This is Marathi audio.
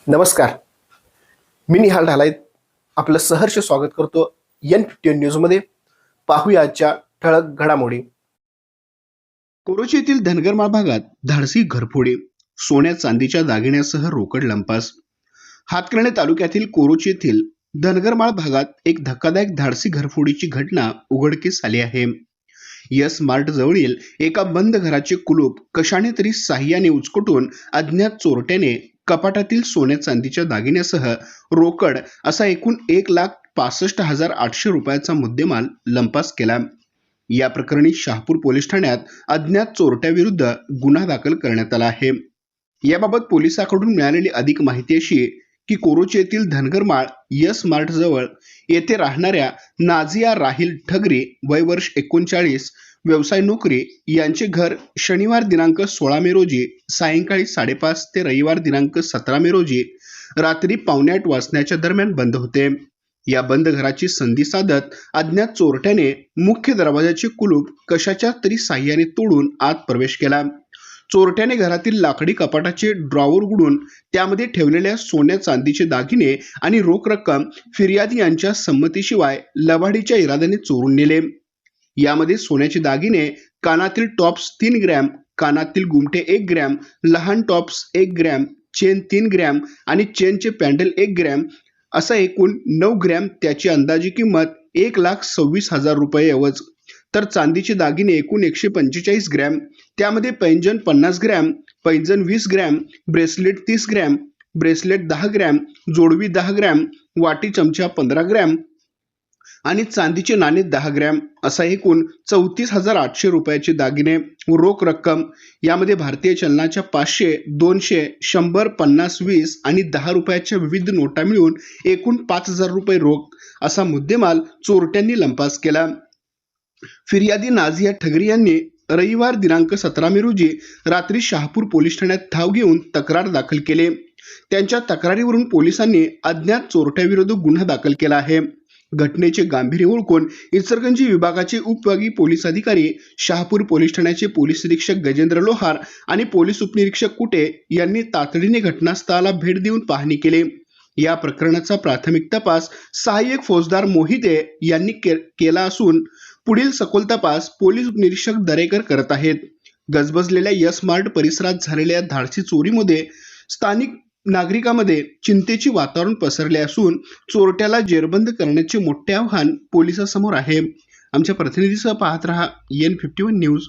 नमस्कार. मी निहाल ढालाय आपलं सहर्ष स्वागत करतो N51 न्यूजमध्ये. पाहूया आजच्या ठळक घडामोडी. कोरोची येथील धनगरमाळ भागात धाडसी घरफोडी, सोन्या चांदीच्या दागिन्यासह रोकड लंपास. हातकर्णी तालुक्यातील कोरोची येथील धनगरमाळ भागात एक धक्कादायक धाडसी घरफोडीची घटना उघडकीस आली आहे. यस मार्ट जवळील एका बंद घराचे कुलूप कशाने तरी साह्याने उचकटून अज्ञात चोरट्याने कपाटातील सोन्या चांदीच्या दागिन्यासह रोकड असा एकूण 1,65,800 रुपयाचा मुद्देमाल लंपास केला. या प्रकरणी शहापूर पोलीस ठाण्यात अज्ञात चोरट्याविरुद्ध गुन्हा दाखल करण्यात आला आहे. याबाबत पोलिसांकडून मिळालेली अधिक माहिती अशी की कोरोची येथील धनगरमाळ यस मार्ट जवळ येथे राहणाऱ्या नाझिया राहिल ठगरी, वय वर्ष 39, व्यवसाय नोकरी, यांचे घर शनिवार दिनांक 16 मे रोजी सायंकाळी 5:30 ते रविवार दिनांक 17 मे रोजी रात्री 7:45 वाजण्याच्या दरम्यान बंद होते. या बंद घराची संधी साधत अज्ञात चोरट्याने मुख्य दरवाजाचे कुलूप कशाच्या तरी साह्याने तोडून आत प्रवेश केला. चोरट्याने घरातील लाकडी कपाटाचे ड्रॉवर उघडून त्यामध्ये ठेवलेल्या सोन्या चांदीचे दागिने आणि रोख रक्कम फिर्यादी यांच्या संमतीशिवाय लबाडीच्या इराद्याने चोरून नेले. यामध्ये सोन्याचे दागिने, कानातील टॉप्स 3 ग्रॅम, कानातील गुमटे 1 ग्रॅम, लहान टॉप्स 1 ग्रॅम, चेन 3 ग्रॅम आणि चेनचे पॅन्डल 1 ग्रॅम असा एकूण 9 ग्रॅम, त्याची अंदाजी किंमत 1,26,000 रुपये एवज. तर चांदीचे दागिने एकूण 145 ग्रॅम, त्यामध्ये पैंजण 50 ग्रॅम, पैंजण 20 gram, bracelet 30 gram, bracelet 10 gram, जोडवी 10 ग्रॅम, वाटी चमचा 15 ग्रॅम आणि चांदीचे नाणे 10 ग्रॅम असा एकूण 34,800 रुपयाचे दागिने, रोख रक्कम यामध्ये भारतीय चलनाच्या 500, 200, 100, 50, 20 आणि 10 रुपयाच्या विविध नोटा मिळून एकूण 5,000 रुपये रोख असा मुद्देमाल चोरट्यांनी लंपास केला. फिर्यादी नाझिया ठगरी यांनी रविवार दिनांक 17 मे रोजी रात्री शहापूर पोलीस ठाण्यात धाव घेऊन तक्रार दाखल केली. त्यांच्या तक्रारीवरून पोलिसांनी अज्ञात चोरट्याविरुद्ध गुन्हा दाखल केला आहे. घटनेचे गांभीर्य ओळखून इचलकरंजी विभागाचे उपविभागीय पोलीस अधिकारी, शहापूर पोलीस ठाण्याचे पोलीस निरीक्षक गजेंद्र लोहार आणि पोलीस उपनिरीक्षक कुटे यांनी तातडीने घटनास्थळाला भेट देऊन पाहणी केली. या प्रकरणाचा प्राथमिक तपास सहाय्यक फौजदार मोहिते यांनी केला असून पुढील सखोल तपास पोलीस उपनिरीक्षक दरेकर करत आहेत. गजबजलेल्या यस मार्ट परिसरात झालेल्या धाडसी चोरीमध्ये स्थानिक नागरिकांमध्ये चिंतेचे वातावरण पसरले असून चोरट्याला जेरबंद करण्याचे मोठे आव्हान पोलिसांसमोर आहे. आमच्या प्रतिनिधीसह पाहत रहा N51 न्यूज.